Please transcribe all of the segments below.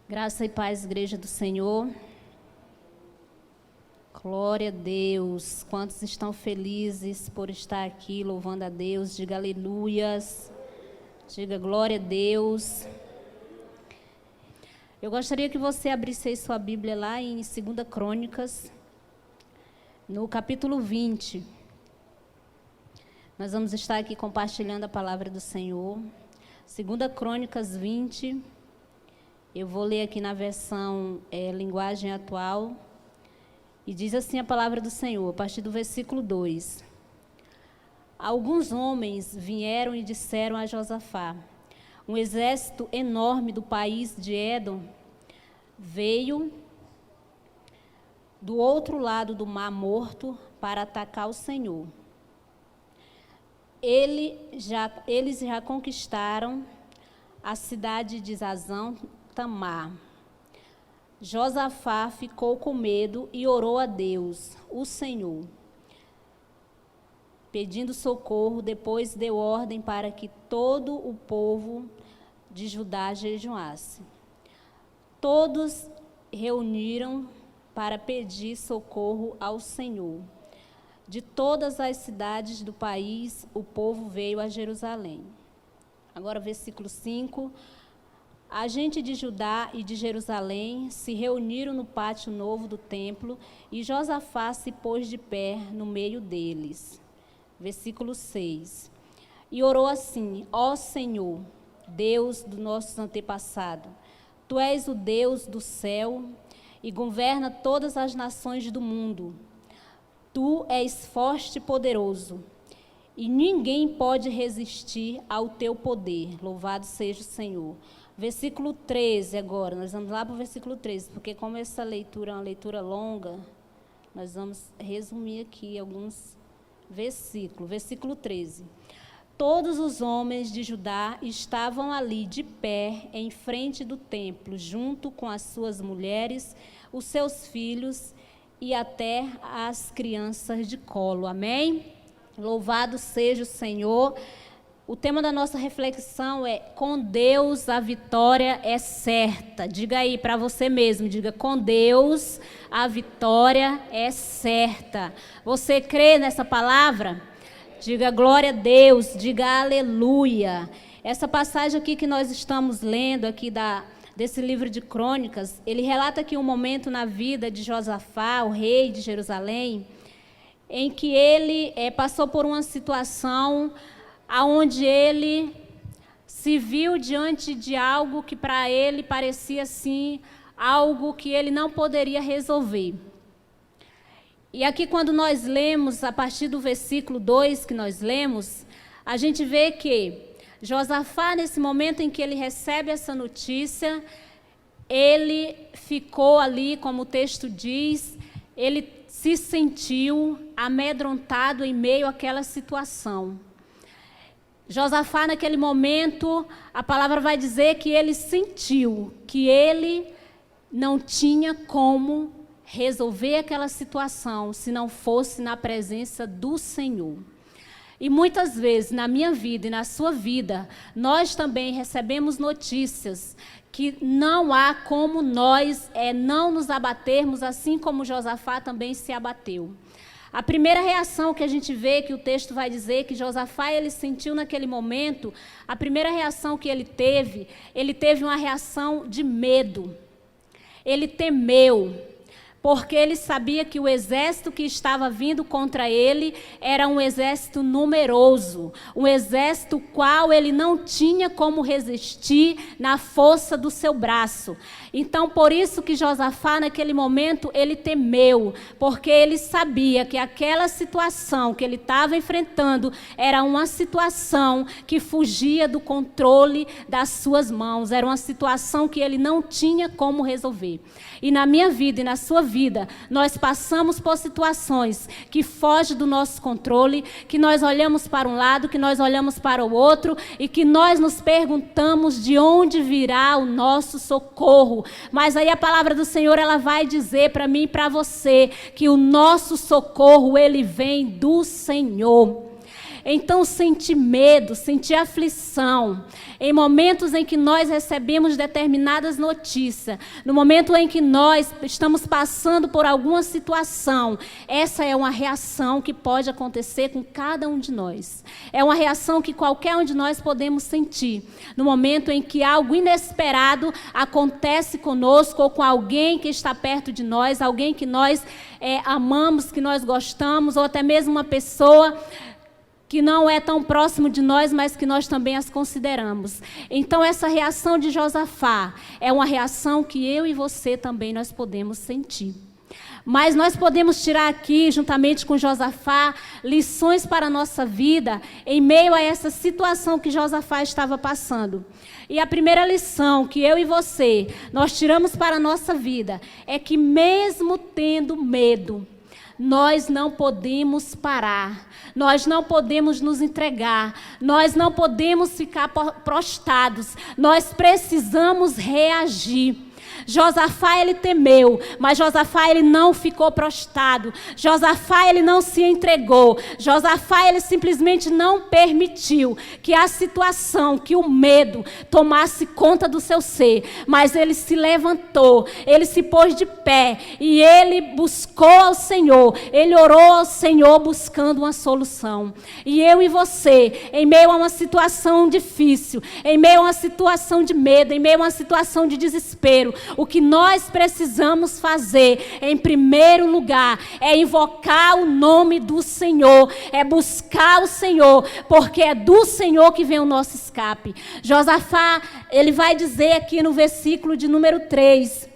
Graça e paz, Igreja do Senhor. Glória a Deus. Quantos estão felizes por estar aqui louvando a Deus? Diga aleluias. Diga glória a Deus. Eu gostaria que você abrisse aí sua Bíblia lá em 2 Crônicas, no capítulo 20. Nós vamos estar aqui compartilhando a palavra do Senhor. 2 Crônicas 20. Eu vou ler aqui na versão linguagem atual. E diz assim a palavra do Senhor, a partir do versículo 2. Alguns homens vieram e disseram a Josafá: um exército enorme do país de Édom veio do outro lado do Mar Morto para atacar o Senhor. Eles já conquistaram a cidade de Zazão Tamar. Josafá ficou com medo e orou a Deus, o Senhor, pedindo socorro. Depois deu ordem para que todo o povo de Judá jejuasse. Todos reuniram para pedir socorro ao Senhor. De todas as cidades do país, o povo veio a Jerusalém. Agora, versículo 5. A gente de Judá e de Jerusalém se reuniram no pátio novo do templo e Josafá se pôs de pé no meio deles. Versículo 6. E orou assim: ó Senhor, Deus do nosso antepassado, Tu és o Deus do céu e governa todas as nações do mundo. Tu és forte e poderoso, e ninguém pode resistir ao Teu poder. Louvado seja o Senhor. Versículo 13 agora, nós vamos lá para o versículo 13, porque como essa leitura é uma leitura longa, nós vamos resumir aqui alguns versículos. Versículo 13. Todos os homens de Judá estavam ali de pé em frente do templo, junto com as suas mulheres, os seus filhos e até as crianças de colo. Amém? Louvado seja o Senhor. O tema da nossa reflexão é: com Deus a vitória é certa. Diga aí para você mesmo, diga: com Deus a vitória é certa. Você crê nessa palavra? Diga glória a Deus, diga aleluia. Essa passagem aqui que nós estamos lendo aqui desse livro de Crônicas, ele relata aqui um momento na vida de Josafá, o rei de Jerusalém, em que ele passou por uma situação aonde ele se viu diante de algo que para ele parecia assim, algo que ele não poderia resolver. E aqui quando nós lemos, a partir do versículo 2 que nós lemos, a gente vê que Josafá, nesse momento em que ele recebe essa notícia, ele ficou ali, como o texto diz, ele se sentiu amedrontado em meio àquela situação. Josafá, naquele momento, a palavra vai dizer que ele sentiu que ele não tinha como resolver aquela situação se não fosse na presença do Senhor. E muitas vezes, na minha vida e na sua vida, nós também recebemos notícias que não há como nós não nos abatermos, assim como Josafá também se abateu. A primeira reação que a gente vê, que o texto vai dizer que Josafá ele sentiu naquele momento, a primeira reação que ele teve uma reação de medo. Ele temeu, porque ele sabia que o exército que estava vindo contra ele era um exército numeroso, um exército qual ele não tinha como resistir na força do seu braço. Então, por isso que Josafá, naquele momento, ele temeu, porque ele sabia que aquela situação que ele estava enfrentando era uma situação que fugia do controle das suas mãos, era uma situação que ele não tinha como resolver. E na minha vida e na sua vida, nós passamos por situações que fogem do nosso controle, que nós olhamos para um lado, que nós olhamos para o outro e que nós nos perguntamos de onde virá o nosso socorro. Mas aí a palavra do Senhor, ela vai dizer para mim e para você que o nosso socorro, ele vem do Senhor. Então, sentir medo, sentir aflição, em momentos em que nós recebemos determinadas notícias, no momento em que nós estamos passando por alguma situação, essa é uma reação que pode acontecer com cada um de nós. É uma reação que qualquer um de nós podemos sentir, no momento em que algo inesperado acontece conosco ou com alguém que está perto de nós, alguém que nós amamos, que nós gostamos, ou até mesmo uma pessoa que não é tão próximo de nós, mas que nós também as consideramos. Então, essa reação de Josafá é uma reação que eu e você também nós podemos sentir. Mas nós podemos tirar aqui, juntamente com Josafá, lições para a nossa vida em meio a essa situação que Josafá estava passando. E a primeira lição que eu e você, nós tiramos para a nossa vida, é que mesmo tendo medo, nós não podemos parar, nós não podemos nos entregar, nós não podemos ficar prostrados, nós precisamos reagir. Josafá, ele temeu, mas Josafá, ele não ficou prostrado. Josafá, ele não se entregou. Josafá, ele simplesmente não permitiu que a situação, que o medo tomasse conta do seu ser. Mas ele se levantou, ele se pôs de pé e ele buscou ao Senhor. Ele orou ao Senhor buscando uma solução. E eu e você, em meio a uma situação difícil, em meio a uma situação de medo, em meio a uma situação de desespero, o que nós precisamos fazer, em primeiro lugar, é invocar o nome do Senhor, é buscar o Senhor, porque é do Senhor que vem o nosso escape. Josafá, ele vai dizer aqui no versículo de número 3,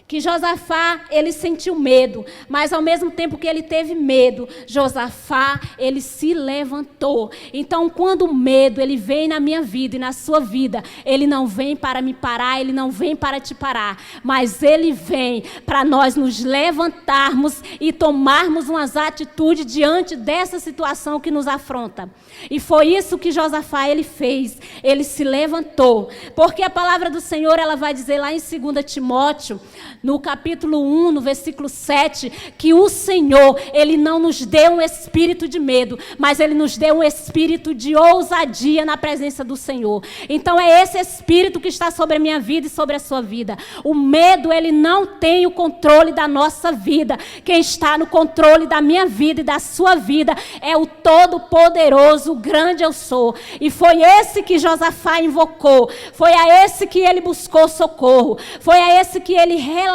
que Josafá, ele sentiu medo, mas ao mesmo tempo que ele teve medo, Josafá, ele se levantou. Então, quando o medo, ele vem na minha vida e na sua vida, ele não vem para me parar, ele não vem para te parar, mas ele vem para nós nos levantarmos e tomarmos umas atitudes diante dessa situação que nos afronta. E foi isso que Josafá, ele fez, ele se levantou, porque a palavra do Senhor, ela vai dizer lá em 2 Timóteo, no capítulo 1, no versículo 7, que o Senhor, ele não nos deu um espírito de medo, mas ele nos deu um espírito de ousadia na presença do Senhor. Então é esse espírito que está sobre a minha vida e sobre a sua vida. O medo, ele não tem o controle da nossa vida. Quem está no controle da minha vida e da sua vida é o Todo-Poderoso, o grande eu sou. E foi esse que Josafá invocou, foi a esse que ele buscou socorro, foi a esse que ele relatou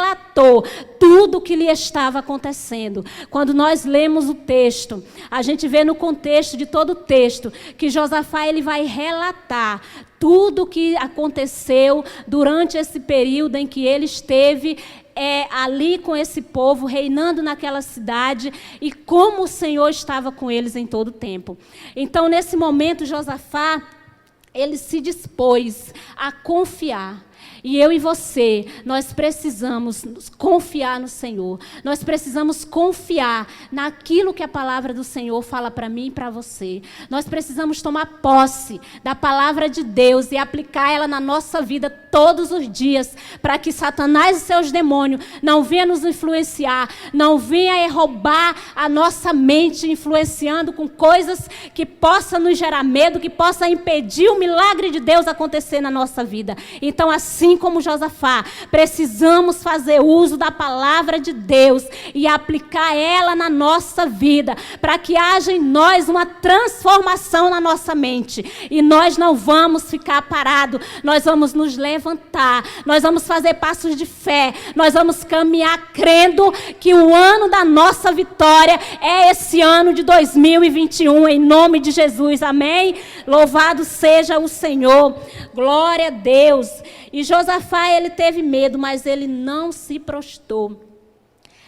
tudo o que lhe estava acontecendo. Quando nós lemos o texto, a gente vê no contexto de todo o texto que Josafá, ele vai relatar tudo o que aconteceu durante esse período em que ele esteve ali com esse povo, reinando naquela cidade, e como o Senhor estava com eles em todo o tempo. Então, nesse momento, Josafá, ele se dispôs a confiar. E eu e você, nós precisamos confiar no Senhor. Nós precisamos confiar naquilo que a palavra do Senhor fala para mim e para você. Nós precisamos tomar posse da palavra de Deus e aplicar ela na nossa vida todos os dias, para que Satanás e seus demônios não venham nos influenciar, não venham roubar a nossa mente, influenciando com coisas que possam nos gerar medo, que possam impedir o milagre de Deus acontecer na nossa vida. Então, assim como Josafá, precisamos fazer uso da palavra de Deus e aplicar ela na nossa vida, para que haja em nós uma transformação na nossa mente. E nós não vamos ficar parados, nós vamos nos levantar, nós vamos fazer passos de fé, nós vamos caminhar crendo que o ano da nossa vitória é esse ano de 2021, em nome de Jesus, amém? Louvado seja o Senhor, glória a Deus. E Josafá, ele teve medo, mas ele não se prostrou.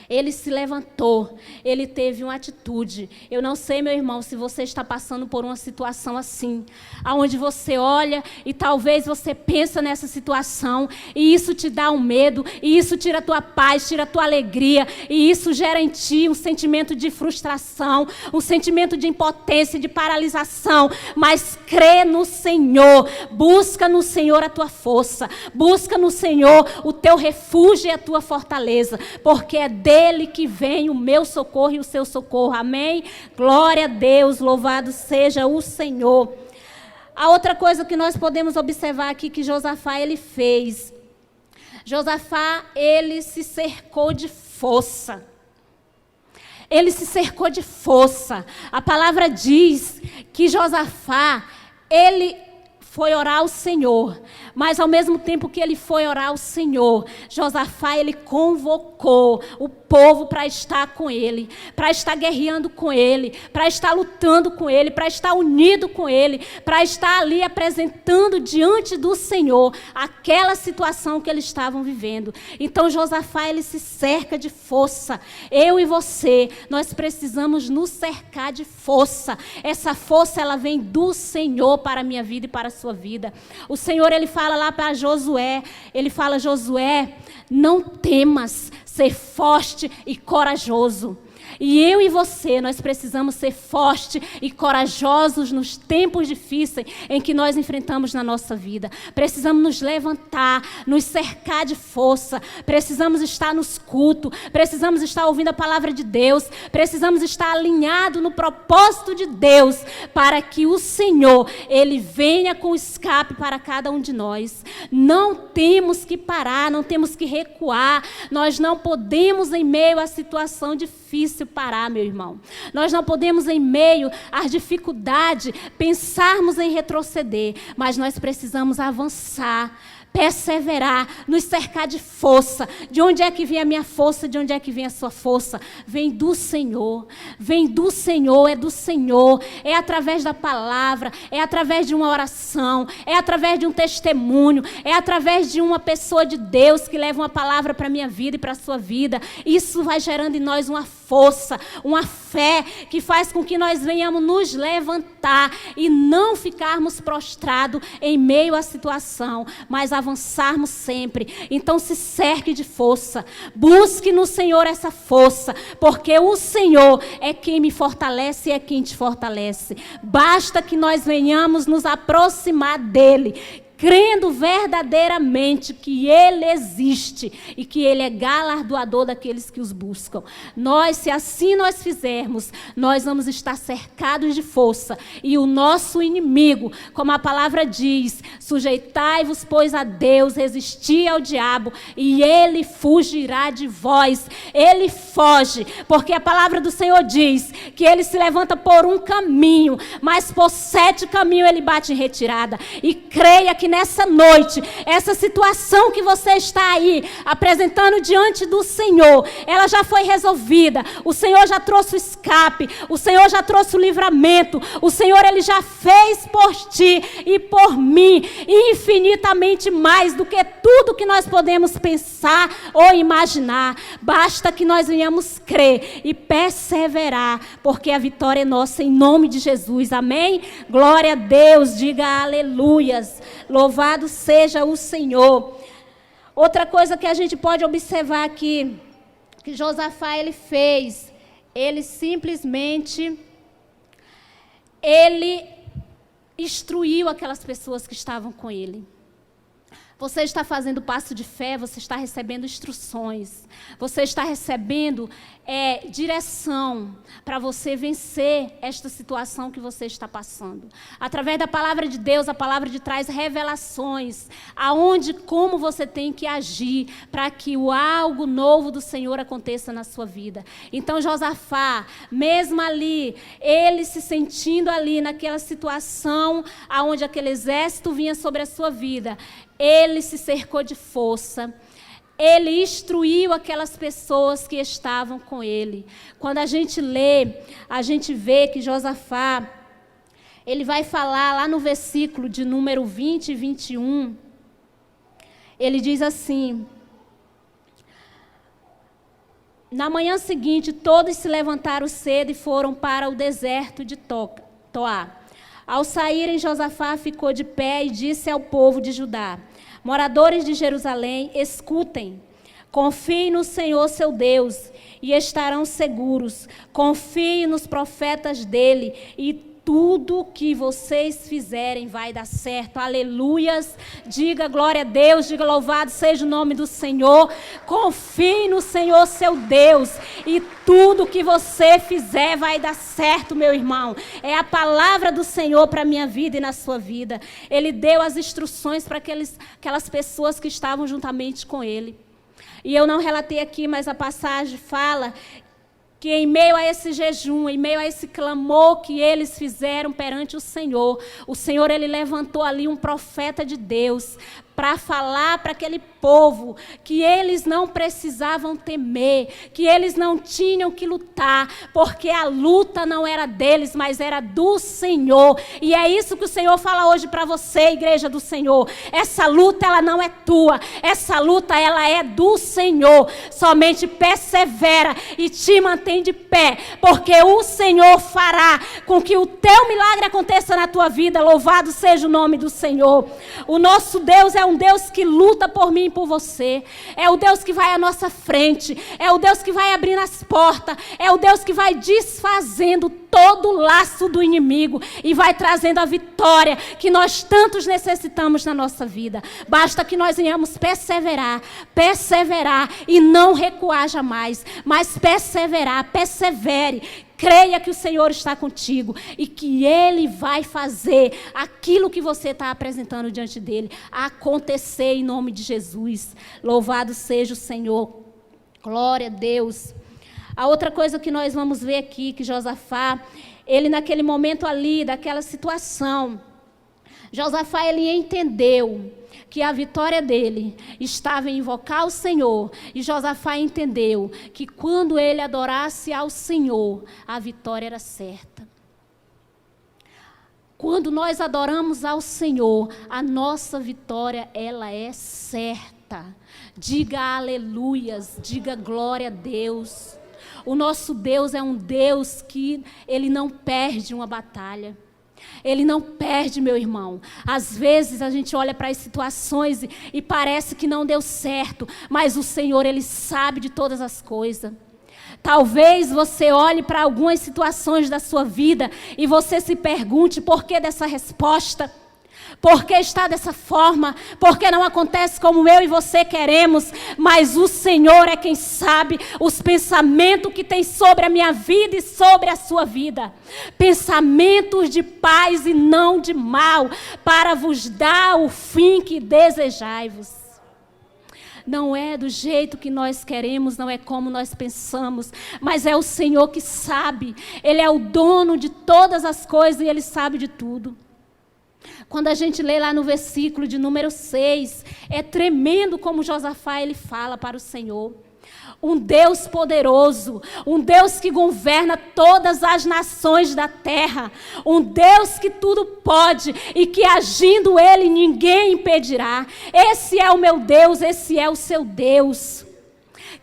Ele se levantou, ele teve uma atitude. Eu não sei, meu irmão, se você está passando por uma situação assim, onde você olha e talvez você pensa nessa situação, e isso te dá um medo, e isso tira a tua paz, tira a tua alegria, e isso gera em ti um sentimento de frustração, um sentimento de impotência, de paralisação. Mas crê no Senhor, busca no Senhor a tua força, busca no Senhor o teu refúgio e a tua fortaleza, porque é Deus dele que vem o meu socorro e o seu socorro. Amém? Glória a Deus, louvado seja o Senhor. A outra coisa que nós podemos observar aqui que Josafá ele fez. Josafá, ele se cercou de força. Ele se cercou de força. A palavra diz que Josafá, ele foi orar ao Senhor, mas ao mesmo tempo que ele foi orar ao Senhor, Josafá, ele convocou o povo para estar com ele, para estar guerreando com ele, para estar lutando com ele, para estar unido com ele, para estar ali apresentando diante do Senhor aquela situação que eles estavam vivendo. Então Josafá, ele se cerca de força. Eu e você, nós precisamos nos cercar de força. Essa força, ela vem do Senhor para a minha vida e para a sua vida. O Senhor, ele fala lá para Josué, ele fala: Josué, não temas, ser forte e corajoso. E eu e você, nós precisamos ser fortes e corajosos nos tempos difíceis em que nós enfrentamos na nossa vida. Precisamos nos levantar, nos cercar de força. Precisamos estar nos cultos. Precisamos estar ouvindo a palavra de Deus. Precisamos estar alinhados no propósito de Deus para que o Senhor, ele venha com escape para cada um de nós. Não temos que parar, não temos que recuar. Nós não podemos, em meio à situação difícil, parar, meu irmão. Nós não podemos, em meio às dificuldades, pensarmos em retroceder, mas nós precisamos avançar, perseverar, nos cercar de força. De onde é que vem a minha força? De onde é que vem a sua força? Vem do Senhor. Vem do Senhor, é do Senhor. É através da palavra, é através de uma oração, é através de um testemunho, é através de uma pessoa de Deus que leva uma palavra para a minha vida e para a sua vida. Isso vai gerando em nós uma força, uma fé que faz com que nós venhamos nos levantar e não ficarmos prostrados em meio à situação, mas avançarmos sempre. Então se cerque de força, busque no Senhor essa força, porque o Senhor é quem me fortalece e é quem te fortalece. Basta que nós venhamos nos aproximar dele, crendo verdadeiramente que Ele existe e que Ele é galardoador daqueles que os buscam. Nós, se assim nós fizermos, nós vamos estar cercados de força. E o nosso inimigo, como a palavra diz, sujeitai-vos, pois, a Deus, resisti ao diabo, e ele fugirá de vós. Ele foge, porque a palavra do Senhor diz que ele se levanta por um caminho, mas por 7 caminhos ele bate em retirada. E creia que nessa noite, essa situação que você está aí apresentando diante do Senhor, ela já foi resolvida. O Senhor já trouxe o escape, o Senhor já trouxe o livramento, o Senhor, ele já fez por ti e por mim infinitamente mais do que tudo que nós podemos pensar ou imaginar. Basta que nós venhamos crer e perseverar, porque a vitória é nossa em nome de Jesus. Amém? Glória a Deus, diga aleluias. Louvado seja o Senhor. Outra coisa que a gente pode observar aqui, que Josafá ele fez, ele simplesmente, ele instruiu aquelas pessoas que estavam com ele. Você está fazendo passo de fé, você está recebendo instruções, você está recebendo direção para você vencer esta situação que você está passando. Através da palavra de Deus, a palavra de traz revelações, aonde, como você tem que agir para que o algo novo do Senhor aconteça na sua vida. Então Josafá, mesmo ali, ele se sentindo ali naquela situação, aonde aquele exército vinha sobre a sua vida, ele se cercou de força, ele instruiu aquelas pessoas que estavam com ele. Quando a gente lê, a gente vê que Josafá, ele vai falar lá no versículo de número 20 e 21, ele diz assim: na manhã seguinte, todos se levantaram cedo e foram para o deserto de Toá. Ao saírem, Josafá ficou de pé e disse ao povo de Judá: moradores de Jerusalém, escutem. Confiem no Senhor seu Deus e estarão seguros. Confiem nos profetas dele e tudo que vocês fizerem vai dar certo. Aleluias. Diga glória a Deus, diga louvado seja o nome do Senhor. Confie no Senhor, seu Deus, e tudo que você fizer vai dar certo, meu irmão. É a palavra do Senhor para a minha vida e na sua vida. Ele deu as instruções para aquelas pessoas que estavam juntamente com ele. E eu não relatei aqui, mas a passagem fala que em meio a esse jejum, em meio a esse clamor que eles fizeram perante o Senhor, ele levantou ali um profeta de Deus para falar para aquele povo que eles não precisavam temer, que eles não tinham que lutar, porque a luta não era deles, mas era do Senhor. E é isso que o Senhor fala hoje para você, igreja do Senhor. Essa luta, ela não é tua, essa luta, ela é do Senhor. Somente persevera e te mantém de pé, porque o Senhor fará com que o teu milagre aconteça na tua vida. Louvado seja o nome do Senhor. O nosso Deus é um Deus que luta por mim e por você. É o Deus que vai à nossa frente. É o Deus que vai abrindo as portas. É o Deus que vai desfazendo todo o laço do inimigo e vai trazendo a vitória que nós tantos necessitamos na nossa vida. Basta que nós venhamos perseverar e não recuar jamais, mas persevere. Creia que o Senhor está contigo e que Ele vai fazer aquilo que você está apresentando diante dEle acontecer em nome de Jesus. Louvado seja o Senhor. Glória a Deus. A outra coisa que nós vamos ver aqui, que Josafá, ele naquele momento ali, daquela situação, Josafá, ele entendeu que a vitória dele estava em invocar o Senhor. E Josafá entendeu que quando ele adorasse ao Senhor, a vitória era certa. Quando nós adoramos ao Senhor, a nossa vitória, ela é certa. Diga aleluias, diga glória a Deus. O nosso Deus é um Deus que ele não perde uma batalha. Ele não perde, meu irmão. Às vezes a gente olha para as situações e parece que não deu certo, mas o Senhor, Ele sabe de todas as coisas. Talvez você olhe para algumas situações da sua vida e você se pergunte por que dessa resposta. Por que está dessa forma? Por que não acontece como eu e você queremos? Mas o Senhor é quem sabe os pensamentos que tem sobre a minha vida e sobre a sua vida. Pensamentos de paz e não de mal, para vos dar o fim que desejai-vos. Não é do jeito que nós queremos, não é como nós pensamos, mas é o Senhor que sabe. Ele é o dono de todas as coisas e Ele sabe de tudo. Quando a gente lê lá no versículo de número 6, é tremendo como Josafá ele fala para o Senhor. Um Deus poderoso, um Deus que governa todas as nações da terra, um Deus que tudo pode e que agindo Ele ninguém impedirá. Esse é o meu Deus, esse é o seu Deus.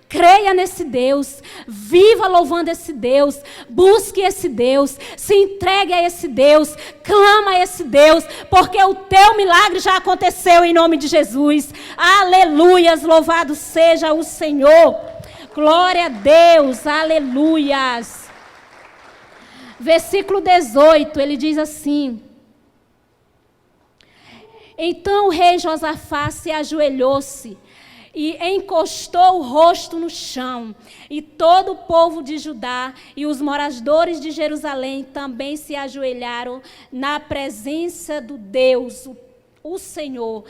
Creia nesse Deus, viva louvando esse Deus, busque esse Deus, se entregue a esse Deus, clama a esse Deus, porque o teu milagre já aconteceu em nome de Jesus. Aleluias, louvado seja o Senhor. Glória a Deus, aleluias. Versículo 18, ele diz assim: então o rei Josafá se ajoelhou-se e encostou o rosto no chão, e todo o povo de Judá e os moradores de Jerusalém também se ajoelharam na presença do Deus, o Senhor,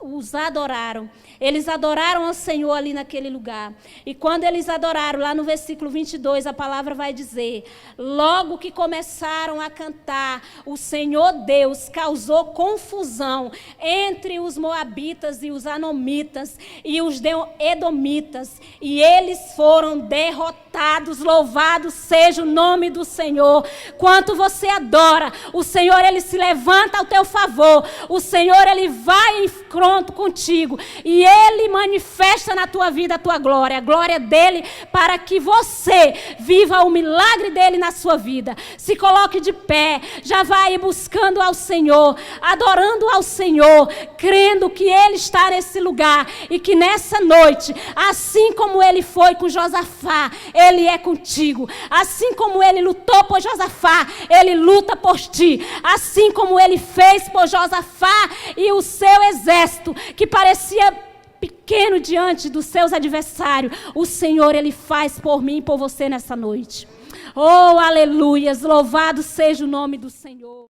os adoraram. Eles adoraram ao Senhor ali naquele lugar. E quando eles adoraram, lá no versículo 22, a palavra vai dizer: logo que começaram a cantar, o Senhor Deus causou confusão entre os moabitas e os anomitas e os edomitas, e eles foram derrotados. Louvado seja o nome do Senhor. Quanto você adora, o Senhor, Ele se levanta ao teu favor. O Senhor, Ele vai em encontro contigo e Ele manifesta na tua vida a tua glória, a glória dEle, para que você viva o milagre dEle na sua vida. Se coloque de pé, já vai buscando ao Senhor, adorando ao Senhor, crendo que Ele está nesse lugar e que nessa noite, assim como Ele foi com Josafá, Ele é contigo. Assim como Ele lutou por Josafá, Ele luta por ti. Assim como Ele fez por Josafá e o seu exército, que parecia pequeno diante dos seus adversários, o Senhor, Ele faz por mim e por você nessa noite. Oh, aleluias, louvado seja o nome do Senhor.